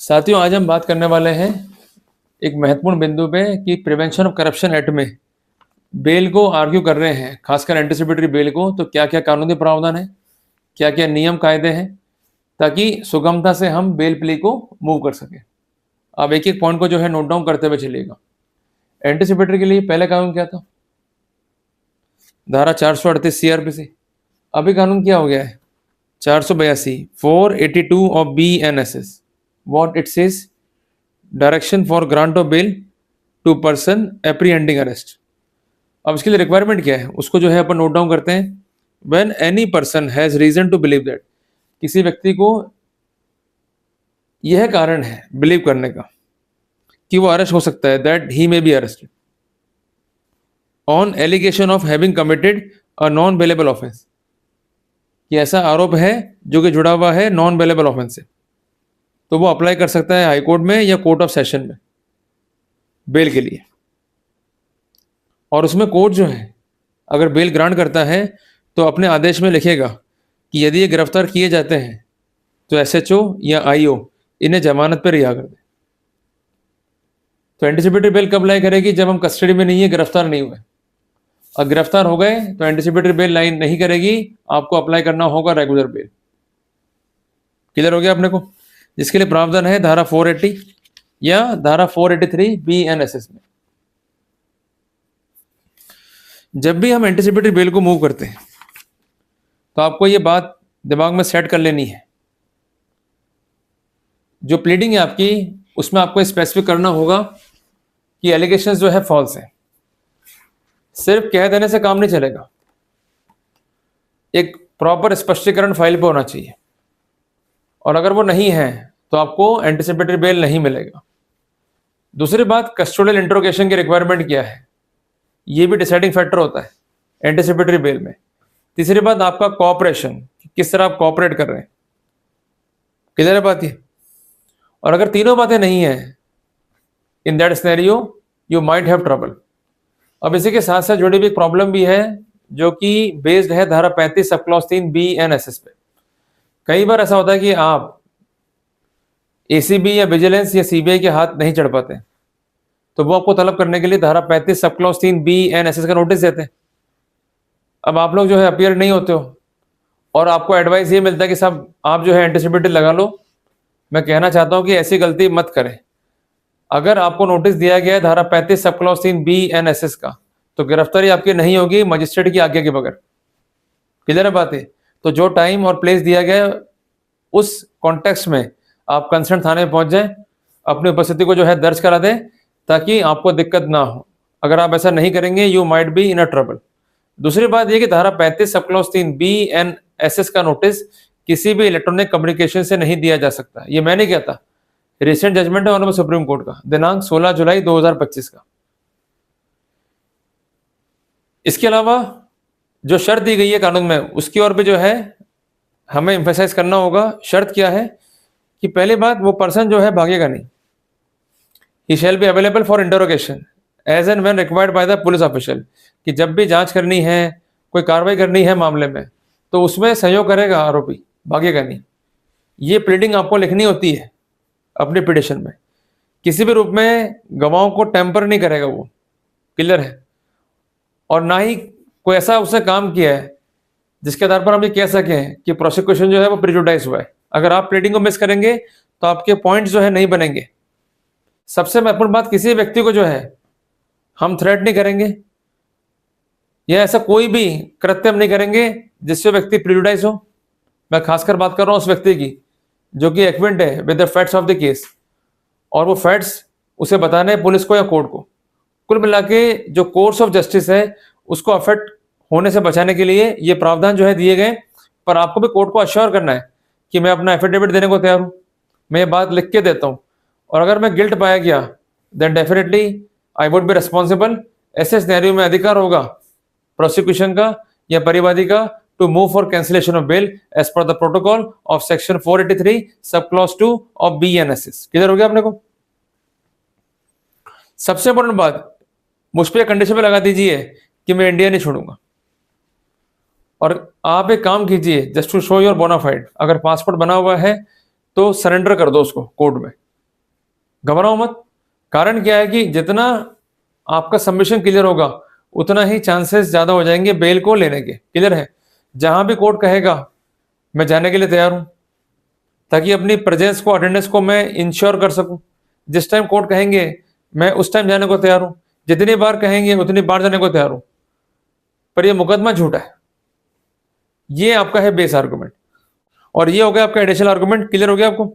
साथियों, आज हम बात करने वाले हैं एक महत्वपूर्ण बिंदु पे कि प्रिवेंशन ऑफ करप्शन एक्ट में बेल को आर्ग्यू कर रहे हैं, खासकर एंटिसिपेटरी बेल को। तो क्या क्या कानूनी प्रावधान है, क्या क्या नियम कायदे हैं, ताकि सुगमता से हम बेल प्ली को मूव कर सकें। आप एक एक पॉइंट को जो है नोट डाउन करते हुए चलिएगा। एंटिसिपेटरी के लिए पहले कानून क्या था? धारा 438 सीआरपीसी। अभी कानून क्या हो गया है? 482 482 of BNSS। What it says? Direction for grant of bail to person apprehending arrest. अब इसके लिए रिक्वायरमेंट क्या है उसको जो है अपन नोट डाउन करते हैं। When any person has reason to believe that, किसी व्यक्ति को यह कारण है बिलीव करने का कि वो अरेस्ट हो सकता है, that he may be arrested on allegation of having committed a non bailable offence, कि ऐसा आरोप है जो कि जुड़ा हुआ है नॉन बेलेबल ऑफेंस से, तो वो अप्लाई कर सकता है हाई कोर्ट में या कोर्ट ऑफ सेशन में बेल के लिए। और उसमें कोर्ट जो है अगर बेल ग्रांट करता है तो अपने आदेश में लिखेगा कि यदि ये गिरफ्तार किए जाते हैं तो SHO या IO इन्हें जमानत पर रिहा कर दे। तो एंटिसिपेटरी बेल कब अप्लाई करेगी? जब हम कस्टडी में नहीं है, गिरफ्तार नहीं हुए। और गिरफ्तार हो गए तो एंटिसिपेटरी बेल लाइन नहीं करेगी, आपको अप्लाई करना होगा रेगुलर बेल। क्लियर हो गया अपने को? जिसके लिए प्रावधान है धारा 480 या धारा 483 BNSS में। जब भी हम एंटिसिपेटरी बेल को मूव करते हैं तो आपको ये बात दिमाग में सेट कर लेनी है, जो प्लीडिंग है आपकी उसमें आपको स्पेसिफिक करना होगा कि एलिगेशंस जो है फॉल्स है। सिर्फ कह देने से काम नहीं चलेगा, एक प्रॉपर स्पष्टीकरण फाइल पे होना चाहिए, और अगर वो नहीं है तो आपको एंटिसिपेटरी बेल नहीं मिलेगा। दूसरी बात, कस्टोडियल इंट्रोगेशन की रिक्वायरमेंट क्या है, ये भी डिसाइडिंग फैक्टर होता है एंटिसिपेटरी बेल में। तीसरी बात, आपका कोऑपरेशन, किस तरह आप कोऑपरेट कर रहे हैं। क्लियर है बात ये? और अगर तीनों बातें नहीं है, in that scenario you might have trouble. अब इसी के साथ साथ जुड़ी हुई एक प्रॉब्लम भी है जो कि बेस्ड है धारा 35 सब क्लॉज 3 BNSS पे। कई बार ऐसा होता है कि आप ACB या विजिलेंस या CBI के हाथ नहीं चढ़ पाते, तो वो आपको तलब करने के लिए धारा 35 सब क्लॉज 3 BNSS का नोटिस देते हैं। अब आप लोग जो है अपीयर नहीं होते हो और आपको एडवाइस ये मिलता है कि साहब आप जो है एंटिसिपेटरी लगा लो। मैं कहना चाहता हूं कि ऐसी गलती मत करें। अगर आपको नोटिस दिया गया है धारा 35 सब क्लॉज 3 BNSS का, तो गिरफ्तारी आपकी नहीं होगी मजिस्ट्रेट की आज्ञा के बगैर। क्लियर है बात है? तो जो टाइम और प्लेस दिया गया उस कॉन्टेक्स्ट में आप कंसर्न थाने में पहुंच जाएं, अपनी उपस्थिति को जो है दर्ज करा दें ताकि आपको दिक्कत ना हो। अगर आप ऐसा नहीं करेंगे you might be in a trouble. दूसरी बात यह कि धारा 35 सब क्लॉज 3 BNSS का नोटिस किसी भी इलेक्ट्रॉनिक कम्युनिकेशन से नहीं दिया जा सकता। ये मैंने क्या था, रिसेंट जजमेंट है ऑनरेबल सुप्रीम कोर्ट का दिनांक 16 जुलाई 2025 का। इसके अलावा जो शर्त दी गई है कानून में उसकी ओर भी जो है हमें एम्फेसाइज करना होगा। शर्त क्या है कि पहली बात, वो पर्सन जो है भागेगा नहीं। He shall be available for interrogation as and when required by the police official, कि जब भी जांच करनी है, कोई कार्रवाई करनी है मामले में, तो उसमें सहयोग करेगा आरोपी, भागेगा नहीं। ये प्लीडिंग आपको लिखनी होती है अपने पिटिशन में। किसी भी रूप में गवाहों को टेम्पर नहीं करेगा वो। क्लियर है? और ना ही कोई ऐसा उसने काम किया है जिसके आधार पर हम ये कह सकें कि प्रोसिक्यूशन जो है वो प्रिजुडाइज हुआ है। अगर आप प्लीडिंग को मिस करेंगे तो आपके पॉइंट्स जो है नहीं बनेंगे। सबसे महत्वपूर्ण बात, किसी व्यक्ति को जो है हम थ्रेट नहीं करेंगे या ऐसा कोई भी कृत्य हम नहीं करेंगे जिससे व्यक्ति प्रिजुडाइज हो। मैं खासकर बात कर रहा हूं उस व्यक्ति की जो कि एक्विंट है with the facts of the case, और वो फैक्ट्स उसे बताने हैं पुलिस को या कोर्ट को। कुल मिला के जो कोर्स ऑफ जस्टिस है उसको अफेक्ट होने से बचाने के लिए ये प्रावधान जो है दिए गए। पर आपको भी कोर्ट को अश्योर करना है कि मैं अपना एफिडेविट देने को तैयार हूं, मैं ये बात लिख के देता हूं, और अगर मैं गिल्ट पाया गया then definitely I would be responsible. ऐसे सिनेरियो में अधिकार होगा प्रोसिक्यूशन का या परिवादी का to move for cancellation of bail as per the protocol of section 483 sub clause 2 of BNSS। Clear हो गया अपने को? सबसे इंपॉर्टेंट बात, मुझ पर कंडीशन पे लगा दीजिए कि मैं इंडिया नहीं छोड़ूंगा, और आप एक काम कीजिए just to show your bonafide, अगर पासपोर्ट बना हुआ है तो सरेंडर कर दो उसको कोर्ट में। घबराओ मत। कारण क्या है कि जितना आपका सबमिशन क्लियर होगा उतना ही चांसेस ज़्यादा हो जाएंगे बेल को लेने के। क्लियर है? जहां भी कोर्ट कहेगा मैं जाने के लिए तैयार हूं, ताकि अपनी प्रेजेंस को, अटेंडेंस को मैं इंश्योर कर सकूं। जिस टाइम कोर्ट कहेंगे मैं उस टाइम जाने को तैयार हूं, जितनी बार कहेंगे उतनी बार जाने को तैयार हूं। पर यह मुकदमा झूठा है। ये आपका है बेस आर्गुमेंट, और ये हो गया आपका एडिशनल आर्गुमेंट। क्लियर हो गया आपको?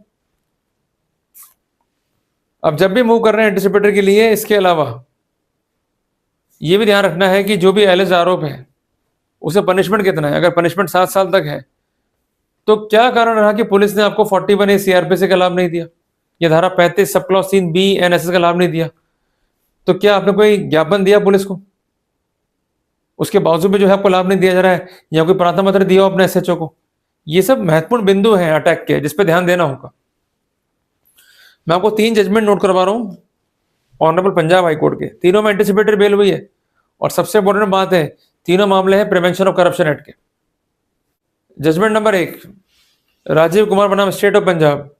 अब जब भी मूव कर रहे हैं एंटिसिपेटरी के लिए, इसके अलावा ये भी ध्यान रखना है कि जो भी एलिज आरोप है उसे पनिशमेंट कितना है। अगर पनिशमेंट 7 साल तक है तो क्या कारण रहा कि पुलिस ने आपको 41A CRPC का लाभ नहीं दिया, या धारा 35 सब क्लॉज 3B NSS का लाभ नहीं दिया? तो क्या आपने कोई ज्ञापन दिया पुलिस को? उसके बावजूद भी जो है आपको लाभ नहीं दिया जा रहा है, या कोई प्रार्थना पत्र दिया हो अपने SHO को? ये सब महत्वपूर्ण बिंदु हैं अटैक के, जिसपे ध्यान देना होगा। मैं आपको 3 जजमेंट नोट करवा रहा हूं ऑनरेबल पंजाब हाई कोर्ट के। तीनों में एंटिसिपेटरी बेल हुई है, और सबसे इंपॉर्टेंट बात है तीनों मामले हैं प्रिवेंशन ऑफ करप्शन एक्ट के। जजमेंट नंबर 1, राजीव कुमार बनाम स्टेट ऑफ पंजाब।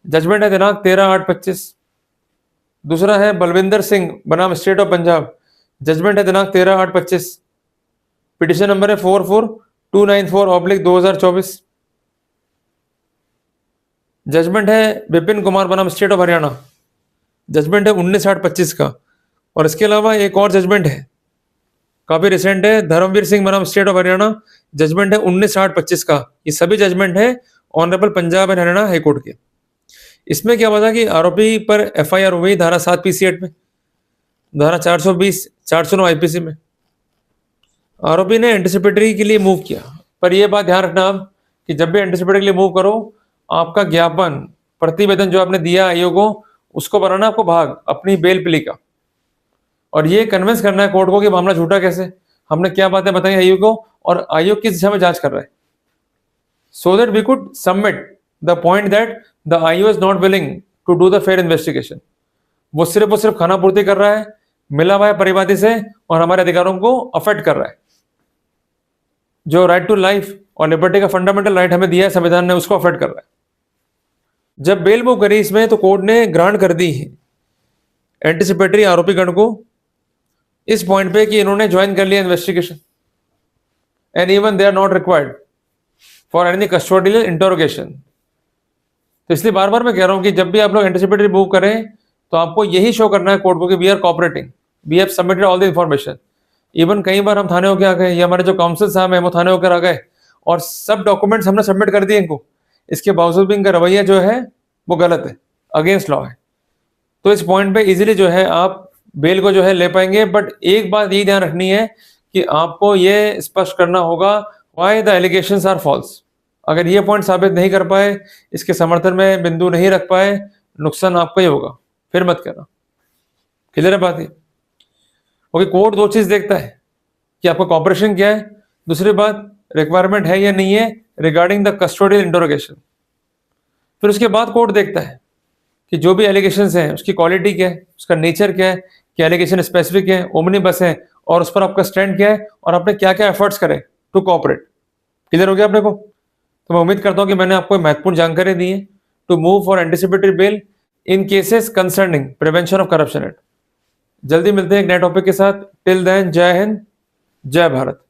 जजमेंट है दिनांक 13/8/25। दूसरा है बलविंदर सिंह बनाम स्टेट ऑफ पंजाब। जजमेंट है दिनांक 13/8/25। पिटिशन नंबर है 44294/2024। जजमेंट है विपिन कुमार बनाम स्टेट ऑफ हरियाणा। जजमेंट है 19/8/25 का। और इसके अलावा एक और जजमेंट है, काफी रिसेंट है, धर्मवीर सिंह बनाम स्टेट ऑफ हरियाणा। जजमेंट है 19/8/25 का। ये सभी जजमेंट है honourable Punjab and Haryana high court के। इसमें क्या हुआ था कि आरोपी पर FIR हुई धारा 7 PC एक्ट में, धारा 420 409 IPC में। आरोपी ने एंटिसिपेटरी के लिए मूव किया, पर यह बात ध्यान रखना आप कि जब भी एंटिसिपेटरी के लिए मूव करो, आपका ज्ञापन, प्रतिवेदन जो आपने दिया आयोग को, उसको बनाना आपको भाग अपनी बेल प्ली का, और ये कन्विंस करना है कोर्ट को कि मामला झूठा कैसे, हमने क्या बातें बताई आयोग को, और आयोग किस दिशा में जांच कर रहा है, so that we could submit the point that the IO is not willing to do the fair investigation। वो सिर्फ खाना पूर्ति कर रहा है, मिला हुआ है परिवादी से, और हमारे अधिकारों को अफेक्ट कर रहा है। जो राइट टू लाइफ और लिबर्टी का फंडामेंटल राइट हमें दिया है संविधान ने, उसको अफेक्ट कर रहा है। जब बेल मूव करी इसमें, तो कोर्ट ने ग्रांट कर दी है एंटिसिपेटरी आरोपी गण को इस पॉइंट पे कि इन्होंने ज्वाइन कर लिया investigation, and even they are not required for any custodial interrogation. तो इसलिए बार बार मैं कह रहा हूं कि जब भी आप लोग एंटिसिपेटरी मूव करें तो आपको यही शो करना है कोर्ट को कि we are cooperating, we have submitted all the information. Even कई बार हम थाने होकर आ गए, या हमारे जो काउंसिल साहब हैं वो थाने होकर आ गए, और सब डॉक्यूमेंट्स हमने सबमिट कर दिए इनको, इसके बावजूद भी इनका रवैया जो है वो गलत है, अगेंस्ट लॉ है। तो इस पॉइंट पे इजीली जो है आप बेल को जो है ले पाएंगे। बट एक बात ये ध्यान रखनी है कि आपको ये स्पष्ट करना होगा why the allegations are false. अगर ये पॉइंट साबित नहीं कर पाए, इसके समर्थन में बिंदु नहीं रख पाए, नुकसान आपका ही होगा, फिर मत करना। क्लियर है बात? ओके, कोर्ट 2 चीज देखता है कि आपका कॉपरेशन क्या है, दूसरी बात रिक्वायरमेंट है या नहीं है रिगार्डिंग द कस्टोडियल इंटरोगेशन। फिर उसके बाद कोर्ट देखता है कि जो भी एलिगेशंस हैं उसकी क्वालिटी क्या है, उसका नेचर क्या है, कि एलिगेशन स्पेसिफिक है, ओमनीबस है, और उस पर आपका स्टैंड क्या है, और आपने क्या क्या एफर्ट्स करे टू कोऑपरेट। क्लियर हो गया आपने को? तो मैं उम्मीद करता हूं कि मैंने आपको महत्वपूर्ण जानकारी दी है to move for anticipatory bail in cases concerning prevention of corruption act. जल्दी मिलते हैं एक नए टॉपिक के साथ। टिल देन, जय हिंद, जय भारत।